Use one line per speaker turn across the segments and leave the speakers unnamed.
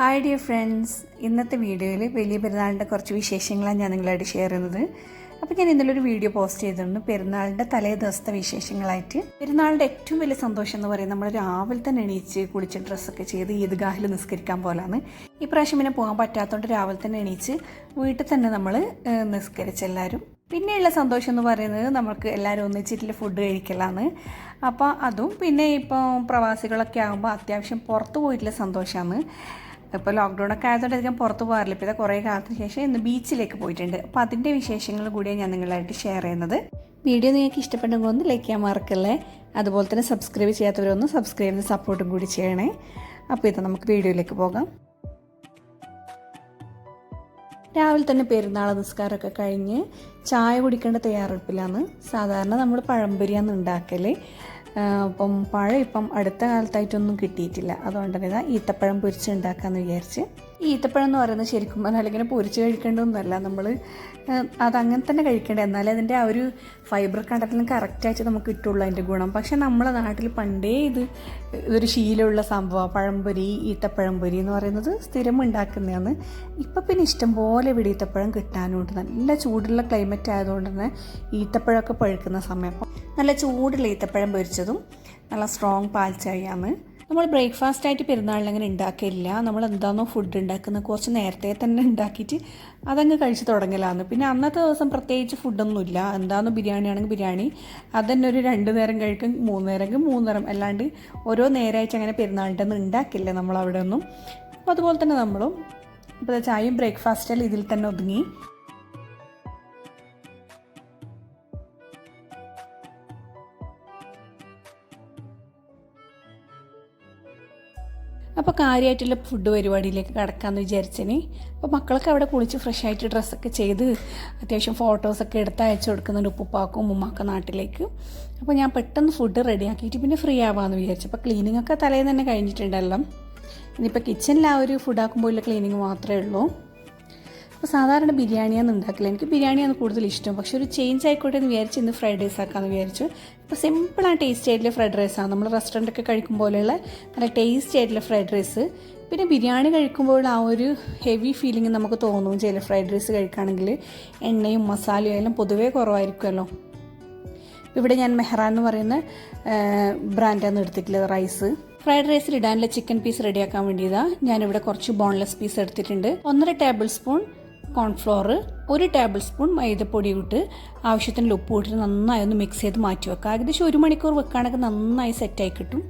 Hi dear friends, ഇന്നത്തെ വീഡിയോയിൽ വലിയ പെരുന്നാളിൻ്റെ കുറച്ച് വിശേഷങ്ങളാണ് ഞാൻ നിങ്ങളായിട്ട് ഷെയർ ചെയ്യുന്നത്. അപ്പോൾ ഞാൻ ഇന്നലൊരു വീഡിയോ പോസ്റ്റ് ചെയ്തിട്ടുണ്ട് പെരുന്നാളിൻ്റെ തലേ ദിവസത്തെ വിശേഷങ്ങളായിട്ട്. പെരുന്നാളിൻ്റെ ഏറ്റവും വലിയ സന്തോഷം എന്ന് പറയുന്നത് നമ്മൾ രാവിലെ തന്നെ എണീച്ച് കുളിച്ച് ഡ്രസ്സൊക്കെ ചെയ്ത് ഈദ്ഗാഹിൽ നിസ്കരിക്കാൻ പോലാണ്. ഇപ്രാവശ്യം പിന്നെ പോകാൻ പറ്റാത്തതുകൊണ്ട് രാവിലെ തന്നെ എണീച്ച് വീട്ടിൽ തന്നെ നമ്മൾ നിസ്കരിച്ചെല്ലാവരും. പിന്നെയുള്ള സന്തോഷം എന്ന് പറയുന്നത് നമുക്ക് എല്ലാവരും ഒന്നിച്ചിട്ടുള്ള ഫുഡ് കഴിക്കലാണ്. അപ്പോൾ അതും പിന്നെ ഇപ്പോൾ പ്രവാസികളൊക്കെ ആകുമ്പോൾ അത്യാവശ്യം പുറത്ത് പോയിട്ടുള്ള സന്തോഷമാണ്. ഇപ്പോൾ ലോക്ക്ഡൗണൊക്കെ ആയതുകൊണ്ട് അധികം പുറത്ത് പോകാറില്ല. ഇപ്പോൾ കുറേ കാലത്തിന് ശേഷം ഇന്ന് ബീച്ചിലേക്ക് പോയിട്ടുണ്ട്. അപ്പോൾ അതിൻ്റെ വിശേഷങ്ങൾ കൂടിയാണ് ഞാൻ നിങ്ങളായിട്ട് ഷെയർ ചെയ്യുന്നത്. വീഡിയോ നിങ്ങൾക്ക് ഇഷ്ടപ്പെട്ടെങ്കിൽ ഒന്ന് ലൈക്ക് ചെയ്യാൻ മറക്കല്ലേ. അതുപോലെ തന്നെ സബ്സ്ക്രൈബ് ചെയ്യാത്തവരൊന്ന് സബ്സ്ക്രൈബ് ചെയ്ത് സപ്പോർട്ടും കൂടി ചെയ്യണേ. അപ്പോൾ ഇത് നമുക്ക് വീഡിയോയിലേക്ക് പോകാം. രാവിലെ തന്നെ പെരുന്നാൾ നിസ്കാരമൊക്കെ കഴിഞ്ഞ് ചായ കുടിക്കേണ്ട തയ്യാറെടുപ്പിലാണ്. സാധാരണ നമ്മൾ പഴംപൊരിയാണ് ഉണ്ടാക്കൽ. അപ്പം പഴം ഇപ്പം അടുത്ത കാലത്തായിട്ടൊന്നും കിട്ടിയിട്ടില്ല. അതുകൊണ്ട് തന്നെ ഈത്തപ്പഴം പൊരിച്ച് ഉണ്ടാക്കാമെന്ന് വിചാരിച്ച്. ഈ ഈത്തപ്പഴം എന്ന് പറയുന്നത് ശരിക്കും അല്ലെങ്കിൽ പൊരിച്ച് കഴിക്കേണ്ടതൊന്നുമല്ല, നമ്മൾ അതങ്ങനെ തന്നെ കഴിക്കേണ്ടത്. എന്നാലേ അതിൻ്റെ ആ ഒരു ഫൈബർ കണ്ടന്റിലും കറക്റ്റായിട്ട് നമുക്ക് കിട്ടുള്ളൂ അതിൻ്റെ ഗുണം. പക്ഷേ നമ്മളെ നാട്ടിൽ പണ്ടേ ഇതൊരു ശീലമുള്ള സംഭവമാണ്. പഴംപൊരി, ഈത്തപ്പഴംപൊരി എന്ന് പറയുന്നത് സ്ഥിരം ഉണ്ടാക്കുന്നതാണ്. ഇപ്പം പിന്നെ ഇഷ്ടംപോലെ ഇവിടെ ഈത്തപ്പഴം കിട്ടാനുണ്ട്. നല്ല ചൂടുള്ള ക്ലൈമറ്റ് ആയതുകൊണ്ട് തന്നെ ഈത്തപ്പഴമൊക്കെ പഴുക്കുന്ന സമയം. അപ്പം നല്ല ചൂടുള്ള ഈത്തപ്പഴം പൊരിച്ചതും നല്ല സ്ട്രോങ് പാൽ ചായയാണ്. നമ്മൾ ബ്രേക്ക്ഫാസ്റ്റായിട്ട് പെരുന്നാളിൽ അങ്ങനെ ഉണ്ടാക്കില്ല. നമ്മൾ എന്താണോ ഫുഡ് ഉണ്ടാക്കുന്നത് കുറച്ച് നേരത്തെ തന്നെ ഉണ്ടാക്കിയിട്ട് അതങ്ങ് കഴിച്ച് തുടങ്ങലാണ്. പിന്നെ അന്നത്തെ ദിവസം പ്രത്യേകിച്ച് ഫുഡൊന്നുമില്ല. എന്താണോ ബിരിയാണി ആണെങ്കിൽ ബിരിയാണി, അതന്നെ ഒരു 2 നേരം കഴിക്കും, 3 നേരം 3 നേരം, അല്ലാണ്ട് ഓരോ നേരമായിട്ട് അങ്ങനെ പെരുന്നാളിൻ്റെ ഒന്നും ഉണ്ടാക്കില്ല നമ്മളവിടെ ഒന്നും. അപ്പോൾ അതുപോലെ തന്നെ നമ്മളും ഇപ്പോൾ ചായയും ബ്രേക്ക്ഫാസ്റ്റിൽ ഇതിൽ തന്നെ ഒതുങ്ങി. അപ്പോൾ കാര്യമായിട്ടുള്ള ഫുഡ് പരിപാടിയിലേക്ക് കടക്കാമെന്ന് വിചാരിച്ചേനെ. അപ്പോൾ മക്കളൊക്കെ അവിടെ കുളിച്ച് ഫ്രഷായിട്ട് ഡ്രസ്സൊക്കെ ചെയ്ത് അത്യാവശ്യം ഫോട്ടോസൊക്കെ എടുത്ത് അയച്ചു കൊടുക്കുന്നുണ്ട് ഉപ്പുപ്പാക്കും ഉമ്മാക്കും നാട്ടിലേക്ക്. അപ്പോൾ ഞാൻ പെട്ടെന്ന് ഫുഡ് റെഡിയാക്കിയിട്ട് പിന്നെ ഫ്രീ ആവാമെന്ന് വിചാരിച്ചു. അപ്പോൾ ക്ലീനിങ് ഒക്കെ തലേന്ന് തന്നെ കഴിഞ്ഞിട്ടുണ്ടല്ലോ. ഇനിയിപ്പോൾ കിച്ചണിൽ ആ ഒരു ഫുഡാക്കുമ്പോൾ ഉള്ള ക്ലീനിങ് മാത്രമേ ഉള്ളൂ. അപ്പോൾ സാധാരണ ബിരിയാണിയാണ് ഉണ്ടാക്കില്ല. എനിക്ക് ബിരിയാണിയാണ് കൂടുതൽ ഇഷ്ടം. പക്ഷേ ഒരു ചേഞ്ച് ആയിക്കോട്ടെ എന്ന് വിചാരിച്ച് ഇന്ന് ഫ്രൈഡ് റൈസ് ആക്കാമെന്ന് വിചാരിച്ചു. ഇപ്പോൾ സിമ്പിളാണ്, ടേസ്റ്റ് ആയിട്ടുള്ള ഫ്രൈഡ് റൈസാണ്. നമ്മൾ റെസ്റ്റോറൻറ്റൊക്കെ കഴിക്കും പോലെയുള്ള നല്ല ടേസ്റ്റ് ആയിട്ടുള്ള ഫ്രൈഡ് റൈസ്. പിന്നെ ബിരിയാണി കഴിക്കുമ്പോൾ ആ ഒരു ഹെവി ഫീലിംഗ് നമുക്ക് തോന്നും ചില ഫ്രൈഡ് റൈസ് കഴിക്കുകയാണെങ്കിൽ. എണ്ണയും മസാലയും എല്ലാം പൊതുവേ കുറവായിരിക്കുമല്ലോ. ഇവിടെ ഞാൻ മെഹ്റാൻ എന്ന് പറയുന്ന ബ്രാൻഡാണ് എടുത്തിട്ടുള്ളത് റൈസ്. ഫ്രൈഡ് റൈസിൽ ഇടാനുള്ള ചിക്കൻ പീസ് റെഡിയാക്കാൻ വേണ്ടിയതാണ്. ഞാനിവിടെ കുറച്ച് ബോൺലെസ് പീസ് എടുത്തിട്ടുണ്ട്. 1.5 table spoon cornflour, 1 table spoon മൈദപ്പൊടി ഇട്ട് ആവശ്യത്തിന് ഉപ്പ് ഇട്ടിട്ട് നന്നായി ഒന്ന് മിക്സ് ചെയ്ത് മാറ്റി വെക്കുക. ഏകദേശം 1 മണിക്കൂർ വെക്കുകയാണെങ്കിൽ നന്നായി സെറ്റായി കിട്ടും.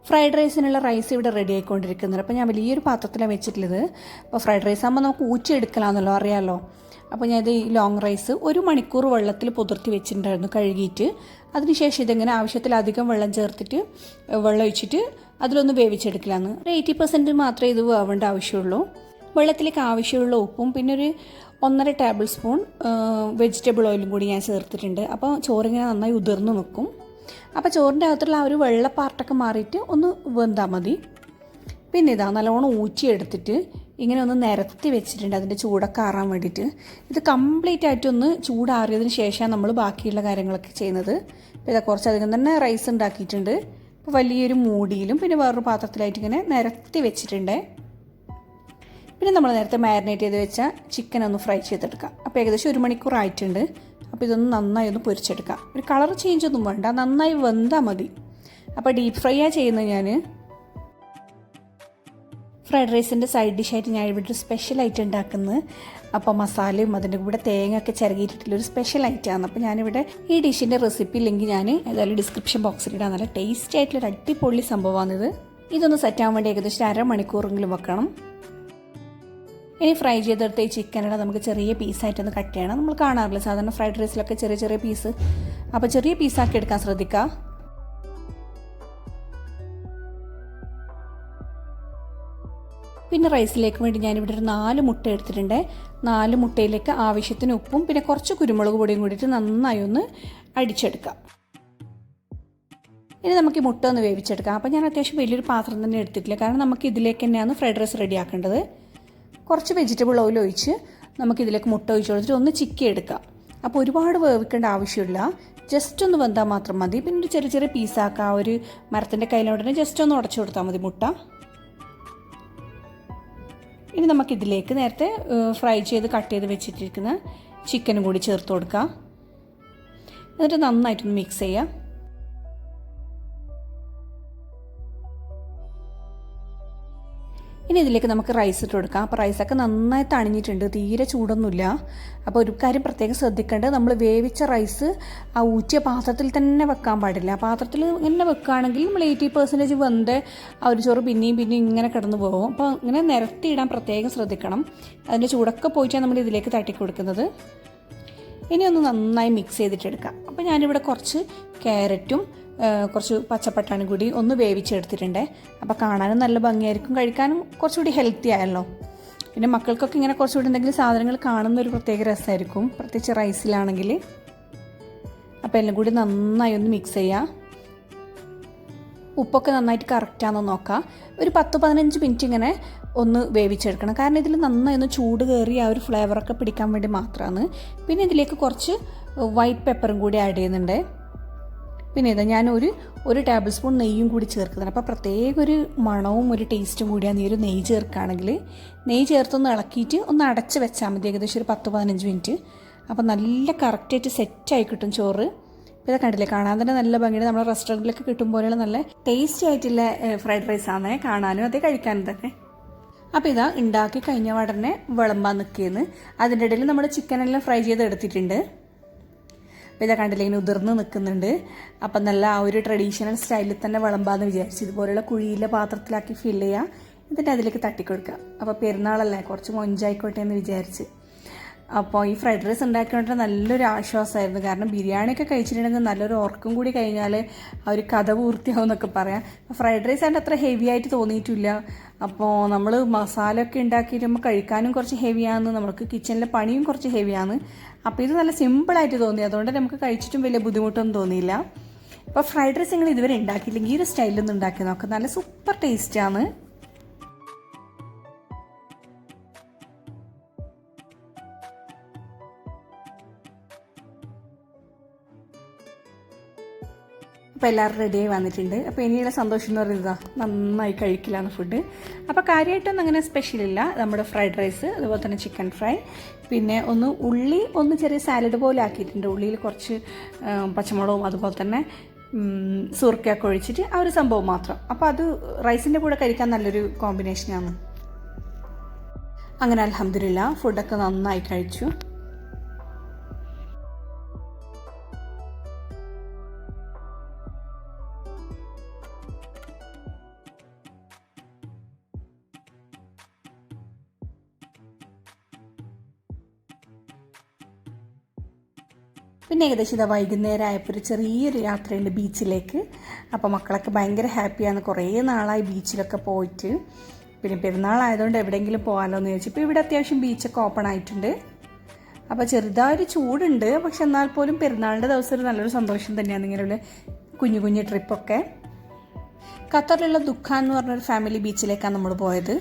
ഫ്രൈഡ് റൈസിനുള്ള റൈസ് ഇവിടെ റെഡി ആയിക്കൊണ്ടിരിക്കുന്നത്. അപ്പോൾ ഞാൻ വലിയൊരു പാത്രത്തിലാണ് വെച്ചിട്ടുള്ളത്. അപ്പോൾ ഫ്രൈഡ് റൈസ് ആകുമ്പോൾ നമുക്ക് ഊറ്റിയെടുക്കലാണെന്നല്ലോ, അറിയാമല്ലോ. അപ്പോൾ ഞാനിത് ഈ ലോങ് റൈസ് 1 മണിക്കൂർ വെള്ളത്തിൽ പുതിർത്തി വെച്ചിട്ടുണ്ടായിരുന്നു കഴുകിയിട്ട്. അതിനുശേഷം ഇതിങ്ങനെ ആവശ്യത്തിലധികം വെള്ളം ചേർത്തിട്ട് വെള്ളം ഒഴിച്ചിട്ട് അതിലൊന്ന് വേവിച്ചെടുക്കലാണ്. 80% മാത്രമേ ഇത് വേവേണ്ട ആവശ്യമുള്ളൂ. വെള്ളത്തിലേക്ക് ആവശ്യമുള്ള ഉപ്പും പിന്നെ ഒരു 1.5 ടേബിൾ സ്പൂൺ വെജിറ്റബിൾ ഓയിലും കൂടി ഞാൻ ചേർത്തിട്ടുണ്ട്. അപ്പോൾ ചോറിങ്ങനെ നന്നായി ഉതിർന്ന് നിൽക്കും. അപ്പോൾ ചോറിൻ്റെ അകത്തുള്ള ആ ഒരു വെള്ള പാർട്ടൊക്കെ മാറിയിട്ട് ഒന്ന് വെന്താൽ മതി. പിന്നെ ഇതാ നല്ലോണം ഊറ്റിയെടുത്തിട്ട് ഇങ്ങനെ ഒന്ന് നിരത്തി വെച്ചിട്ടുണ്ട് അതിൻ്റെ ചൂടൊക്കെ ആറാൻ വേണ്ടിയിട്ട്. ഇത് കംപ്ലീറ്റ് ആയിട്ടൊന്ന് ചൂടാറിയതിന് ശേഷമാണ് നമ്മൾ ബാക്കിയുള്ള കാര്യങ്ങളൊക്കെ ചെയ്യുന്നത്. അപ്പോൾ ഇതാ കുറച്ചധികം തന്നെ റൈസ് ഉണ്ടാക്കിയിട്ടുണ്ട്. ഇപ്പോൾ വലിയൊരു മൂടിയിലും പിന്നെ വേറൊരു പാത്രത്തിലായിട്ട് ഇങ്ങനെ നിരത്തി വെച്ചിട്ടുണ്ട്. പിന്നെ നമ്മൾ നേരത്തെ മാരിനേറ്റ് ചെയ്ത് വെച്ച ചിക്കൻ ഒന്ന് ഫ്രൈ ചെയ്തെടുക്കാം. അപ്പോൾ ഏകദേശം 1 മണിക്കൂർ ആയിട്ടുണ്ട്. അപ്പോൾ ഇതൊന്ന് നന്നായി ഒന്ന് പൊരിച്ചെടുക്കാം. ഒരു കളർ ചേഞ്ച് ഒന്നും വേണ്ട, നന്നായി വെന്താൽ മതി. അപ്പോൾ ഡീപ്പ് ഫ്രൈയാണ് ചെയ്യുന്നത് ഞാൻ. ഫ്രൈഡ് റൈസിൻ്റെ സൈഡ് ഡിഷായിട്ട് ഞാൻ ഇവിടെ ഒരു സ്പെഷ്യൽ ഐറ്റം ഉണ്ടാക്കുന്നത്. അപ്പോൾ മസാലയും അതിൻ്റെ കൂടെ തേങ്ങ ഒക്കെ ചിരകിയിട്ടുള്ളൊരു സ്പെഷ്യൽ ഐറ്റമാണ്. അപ്പോൾ ഞാനിവിടെ ഈ ഡിഷിൻ്റെ റെസിപ്പി ലിങ്ക് ഞാൻ ഏതായാലും ഡിസ്ക്രിപ്ഷൻ ബോക്സിൽ ഇടാം. നല്ല ടേസ്റ്റി ആയിട്ടുള്ളൊരു അടിപൊളി സംഭവമാണിത്. ഇതൊന്ന് സെറ്റാകാൻ വേണ്ടി ഏകദേശം 1/2 മണിക്കൂറെങ്കിലും വെക്കണം. ഇനി ഫ്രൈ ചെയ്തെടുത്ത ഈ ചിക്കനിടെ നമുക്ക് ചെറിയ പീസായിട്ടൊന്ന് കട്ട് ചെയ്യണം. നമ്മൾ കാണാറില്ല സാധാരണ ഫ്രൈഡ് റൈസിലൊക്കെ ചെറിയ ചെറിയ പീസ്. അപ്പോൾ ചെറിയ പീസാക്കി എടുക്കാൻ ശ്രദ്ധിക്കുക. പിന്നെ റൈസിലേക്ക് വേണ്ടി ഞാനിവിടെ ഒരു 4 മുട്ട എടുത്തിട്ടുണ്ട്. 4 മുട്ടയിലേക്ക് ആവശ്യത്തിന് ഉപ്പും പിന്നെ കുറച്ച് കുരുമുളക് പൊടിയും കൂടിയിട്ട് നന്നായി ഒന്ന് അടിച്ചെടുക്കാം. ഇനി നമുക്ക് ഈ മുട്ട ഒന്ന് വേവിച്ചെടുക്കാം. അപ്പോൾ ഞാൻ അത്യാവശ്യം വലിയൊരു പാത്രം തന്നെ എടുത്തിട്ടില്ല, കാരണം നമുക്ക് ഇതിലേക്ക് തന്നെയാണ് ഫ്രൈഡ് റൈസ് റെഡിയാക്കേണ്ടത്. കുറച്ച് വെജിറ്റബിൾ ഓയിൽ ഒഴിച്ച് നമുക്കിതിലേക്ക് മുട്ട ഒഴിച്ച് കൊടുത്തിട്ട് ഒന്ന് ചിക്കി എടുക്കാം. അപ്പോൾ ഒരുപാട് വേവിക്കേണ്ട ആവശ്യമില്ല, ജസ്റ്റ് ഒന്ന് വെന്താൽ മാത്രം മതി. പിന്നെ ഒരു ചെറിയ ചെറിയ പീസാക്കാം. ഒരു മരത്തിൻ്റെ കയ്യിലോടെ ജസ്റ്റ് ഒന്ന് ഉടച്ചു കൊടുത്താൽ മതി മുട്ട. ഇനി നമുക്കിതിലേക്ക് നേരത്തെ ഫ്രൈ ചെയ്ത് കട്ട് ചെയ്ത് വെച്ചിട്ടിരിക്കുന്ന ചിക്കനും കൂടി ചേർത്ത് കൊടുക്കാം. എന്നിട്ട് നന്നായിട്ടൊന്ന് മിക്സ് ചെയ്യാം. ഇനി ഇതിലേക്ക് നമുക്ക് റൈസ് ഇട്ട് കൊടുക്കാം. അപ്പോൾ റൈസൊക്കെ നന്നായി തണിഞ്ഞിട്ടുണ്ട്, തീരെ ചൂടൊന്നുമില്ല. അപ്പോൾ ഒരു കാര്യം പ്രത്യേകം ശ്രദ്ധിക്കേണ്ടത്, നമ്മൾ വേവിച്ച റൈസ് ആ ഊറ്റിയ പാത്രത്തിൽ തന്നെ വെക്കാൻ പാടില്ല. പാത്രത്തിൽ ഇങ്ങനെ വെക്കുകയാണെങ്കിൽ നമ്മൾ 80% വെന്ത ആ ഒരു ചോറ് പിന്നെയും ഇങ്ങനെ കിടന്നു പോകും. അപ്പോൾ ഇങ്ങനെ നിരത്തിയിടാൻ പ്രത്യേകം ശ്രദ്ധിക്കണം. അതിൻ്റെ ചൂടൊക്കെ പോയിട്ടാണ് നമ്മൾ ഇതിലേക്ക് തട്ടി കൊടുക്കുന്നത്. ഇനി ഒന്ന് നന്നായി മിക്സ് ചെയ്തിട്ടെടുക്കാം. അപ്പോൾ ഞാനിവിടെ കുറച്ച് ക്യാരറ്റും കുറച്ച് പച്ചപ്പട്ടാണി കൂടി ഒന്ന് വേവിച്ചെടുത്തിട്ടുണ്ട്. അപ്പോൾ കാണാനും നല്ല ഭംഗിയായിരിക്കും, കഴിക്കാനും കുറച്ചുകൂടി ഹെൽത്തി ആയല്ലോ. പിന്നെ മക്കൾക്കൊക്കെ ഇങ്ങനെ കുറച്ചുകൂടി എന്തെങ്കിലും സാധനങ്ങൾ കാണുന്ന ഒരു പ്രത്യേക രസമായിരിക്കും, പ്രത്യേകിച്ച് റൈസിലാണെങ്കിൽ. അപ്പോൾ എല്ലാം കൂടി നന്നായി ഒന്ന് മിക്സ് ചെയ്യാം. ഉപ്പൊക്കെ നന്നായിട്ട് കറക്റ്റാണെന്ന് നോക്കാം. ഒരു 10-15 മിനിറ്റ് ഇങ്ങനെ ഒന്ന് വേവിച്ചെടുക്കണം. കാരണം ഇതിൽ നന്നായി ഒന്ന് ചൂട് കയറി ആ ഒരു ഫ്ലേവറൊക്കെ പിടിക്കാൻ വേണ്ടി മാത്രമാണ്. പിന്നെ ഇതിലേക്ക് കുറച്ച് വൈറ്റ് പെപ്പറും കൂടി ആഡ് ചെയ്യുന്നുണ്ട്. പിന്നെ ഇതാ ഞാൻ ഒരു ടേബിൾ സ്പൂൺ നെയ്യും കൂടി ചേർക്കുന്നുണ്ട്. അപ്പോൾ പ്രത്യേക ഒരു മണവും ഒരു ടേസ്റ്റും കൂടിയാണ് ഈ ഒരു നെയ്യ് ചേർക്കുകയാണെങ്കിൽ. നെയ്യ് ചേർത്തൊന്ന് ഇളക്കിയിട്ട് ഒന്ന് അടച്ച് വെച്ചാൽ മതി, ഏകദേശം ഒരു 10-15 മിനിറ്റ്. അപ്പോൾ നല്ല കറക്റ്റായിട്ട് സെറ്റായി കിട്ടും ചോറ്. ഇതൊക്കെ കണ്ടില്ലേ, കാണാൻ തന്നെ നല്ല ഭംഗിയുടെ നമ്മുടെ റെസ്റ്റോറൻറ്റിലൊക്കെ കിട്ടും പോലെയുള്ള നല്ല ടേസ്റ്റി ആയിട്ടുള്ള ഫ്രൈഡ് റൈസാണ് കാണാനും അതേ കഴിക്കാനും ഇതൊക്കെ. അപ്പോൾ ഇതാ ഉണ്ടാക്കി കഴിഞ്ഞ ഉടനെ വിളമ്പാൻ നിൽക്കിയെന്ന്. അതിൻ്റെ ഇടയിൽ നമ്മൾ ചിക്കനെല്ലാം ഫ്രൈ ചെയ്ത് എടുത്തിട്ടുണ്ട്. അപ്പോൾ ഇതാ കണ്ടില്ലേ, ഇങ്ങനെ ഉതിർന്ന് നിൽക്കുന്നുണ്ട്. അപ്പം നല്ല ആ ഒരു ട്രഡീഷണൽ സ്റ്റൈലിൽ തന്നെ വിളമ്പാന്ന് വിചാരിച്ചു. ഇതുപോലെയുള്ള കുഴിയിലെ പാത്രത്തിലാക്കി ഫില്ല് ചെയ്യുക, എന്നിട്ട് അതിലേക്ക് തട്ടിക്കൊടുക്കുക. അപ്പോൾ പെരുന്നാളല്ലേ, കുറച്ച് മൊഞ്ചായിക്കോട്ടെ എന്ന് വിചാരിച്ച്. അപ്പോൾ ഈ ഫ്രൈഡ് റൈസ് ഉണ്ടാക്കിയോണ്ട് നല്ലൊരു ആശ്വാസമായിരുന്നു. കാരണം ബിരിയാണിയൊക്കെ കഴിച്ചിട്ടുണ്ടെങ്കിൽ നല്ലൊരു ഉറക്കം കൂടി കഴിഞ്ഞാൽ ആ ഒരു കഥ പൂർത്തിയാവും എന്നൊക്കെ പറയാം. അപ്പോൾ ഫ്രൈഡ് റൈസ് ആയിട്ട് അത്ര ഹെവി ആയിട്ട് തോന്നിയിട്ടില്ല. അപ്പോൾ നമ്മൾ മസാലയൊക്കെ ഉണ്ടാക്കിയിട്ട് കഴിക്കാനും കുറച്ച് ഹെവിയാണ്, നമുക്ക് കിച്ചണിലെ പണിയും കുറച്ച് ഹെവിയാണ്. അപ്പോൾ ഇത് നല്ല സിമ്പിളായിട്ട് തോന്നി, അതുകൊണ്ട് നമുക്ക് കഴിച്ചിട്ടും വലിയ ബുദ്ധിമുട്ടൊന്നും തോന്നിയില്ല. അപ്പോൾ ഫ്രൈഡ് റൈസ് നിങ്ങൾ ഇതുവരെ ഉണ്ടാക്കിയില്ലെങ്കിൽ ഈ ഒരു സ്റ്റൈലൊന്നും ഉണ്ടാക്കി നോക്കാം, നല്ല സൂപ്പർ ടേസ്റ്റാണ്. അപ്പോൾ എല്ലാവരും റെഡിയായി വന്നിട്ടുണ്ട്. അപ്പോൾ ഇനിയുള്ള സന്തോഷം എന്ന് പറയുന്നത് നന്നായി കഴിക്കലാണ് ഫുഡ്. അപ്പോൾ കാര്യമായിട്ടൊന്നും അങ്ങനെ സ്പെഷ്യലില്ല. നമ്മുടെ ഫ്രൈഡ് റൈസ്, അതുപോലെ തന്നെ ചിക്കൻ ഫ്രൈ, പിന്നെ ഉള്ളി ചെറിയ സാലഡ് പോലെ ആക്കിയിട്ടുണ്ട്. ഉള്ളിയിൽ കുറച്ച് പച്ചമുളകും അതുപോലെ തന്നെ സുർക്കയൊക്കെ ഒഴിച്ചിട്ട് ആ ഒരു സംഭവം മാത്രം. അപ്പോൾ അത് റൈസിൻ്റെ കൂടെ കഴിക്കാൻ നല്ലൊരു കോമ്പിനേഷനാണ്. അങ്ങനെ അൽഹംദുലില്ലാ ഫുഡൊക്കെ നന്നായി കഴിച്ചു. പിന്നെ ഏകദേശം ഇതാ വൈകുന്നേരം ആയപ്പോൾ ഒരു ചെറിയൊരു യാത്രയുണ്ട് ബീച്ചിലേക്ക്. അപ്പോൾ മക്കളൊക്കെ ഭയങ്കര ഹാപ്പിയാണ്, കുറേ നാളായി ബീച്ചിലൊക്കെ പോയിട്ട്. പിന്നെ പെരുന്നാളായതുകൊണ്ട് എവിടെയെങ്കിലും പോകാമല്ലോ എന്ന് ചോദിച്ചു. ഇപ്പോൾ ഇവിടെ അത്യാവശ്യം ബീച്ചൊക്കെ ഓപ്പൺ ആയിട്ടുണ്ട്. അപ്പോൾ ചെറുതായൊരു ചൂടുണ്ട്, പക്ഷെ എന്നാൽ പോലും പെരുന്നാളിൻ്റെ ദിവസം ഒരു നല്ലൊരു സന്തോഷം തന്നെയാണ് ഇങ്ങനെയുള്ള കുഞ്ഞു കുഞ്ഞു ട്രിപ്പൊക്കെ. ഖത്തറിലുള്ള ദുഃഖാൻ എന്ന് പറഞ്ഞൊരു ഫാമിലി ബീച്ചിലേക്കാണ് നമ്മൾ പോയത്.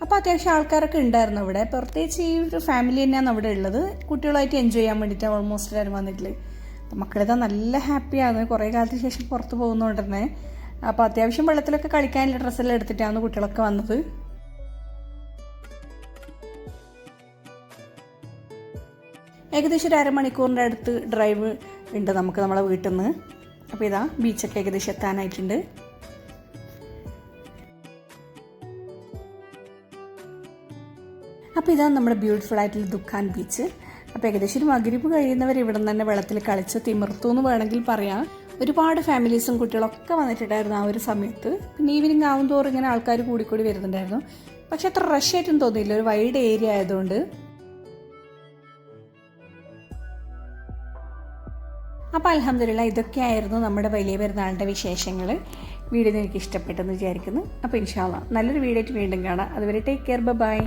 അപ്പോൾ അത്യാവശ്യം ആൾക്കാരൊക്കെ ഉണ്ടായിരുന്നു അവിടെ. പ്രത്യേകിച്ച് ഈ ഒരു ഫാമിലി തന്നെയാണ് അവിടെ ഉള്ളത്. കുട്ടികളായിട്ട് എൻജോയ് ചെയ്യാൻ വേണ്ടിയിട്ട് ഓൾമോസ്റ്റ് എല്ലാവരും വന്നിട്ടില്ലേ. അപ്പോൾ മക്കളിതാ നല്ല ഹാപ്പിയാണ്, കുറേ കാലത്തിന് ശേഷം പുറത്ത് പോകുന്നതുകൊണ്ട് തന്നെ. അപ്പോൾ അത്യാവശ്യം വെള്ളത്തിലൊക്കെ കളിക്കാനുള്ള ഡ്രസ്സെല്ലാം എടുത്തിട്ടാണ് കുട്ടികളൊക്കെ വന്നത്. ഏകദേശം ഒരു അരമണിക്കൂറിൻ്റെ അടുത്ത് ഡ്രൈവ് ഉണ്ട് നമുക്ക് നമ്മളെ വീട്ടിൽ നിന്ന്. അപ്പോൾ ഇതാ ബീച്ചൊക്കെ ഏകദേശം എത്താനായിട്ടുണ്ട്. അപ്പോൾ ഇതാണ് നമ്മുടെ ബ്യൂട്ടിഫുൾ ആയിട്ടുള്ള ദുഃഖാൻ ബീച്ച്. അപ്പോൾ ഏകദേശം ഒരു മഗ്രിബ് കഴിയുന്നവർ ഇവിടെ നിന്ന് തന്നെ വെള്ളത്തിൽ കളിച്ച് തിമിർത്തു എന്ന് വേണമെങ്കിൽ പറയാം. ഒരുപാട് ഫാമിലീസും കുട്ടികളൊക്കെ വന്നിട്ടുണ്ടായിരുന്നു ആ ഒരു സമയത്ത്. പിന്നെ ഈവനിങ് ആവും തോറും ഇങ്ങനെ ആൾക്കാർ കൂടിക്കൂടി വരുന്നുണ്ടായിരുന്നു. പക്ഷെ അത്ര റഷ് ആയിട്ടും തോന്നിയില്ല, ഒരു വൈഡ് ഏരിയ ആയതുകൊണ്ട്. അപ്പോൾ അൽഹംദുലില്ലാ ഇതൊക്കെയായിരുന്നു നമ്മുടെ വലിയ പെരുന്നാളിൻ്റെ വിശേഷങ്ങൾ. വീഡിയോ എനിക്ക് ഇഷ്ടപ്പെട്ടെന്ന് വിചാരിക്കുന്നു. അപ്പോൾ ഇൻഷാ അല്ലാഹ് നല്ലൊരു വീഡിയോ ആയിട്ട് വീണ്ടും കാണാം. അതുവരെ ടേക്ക് കെയർ, ബൈ.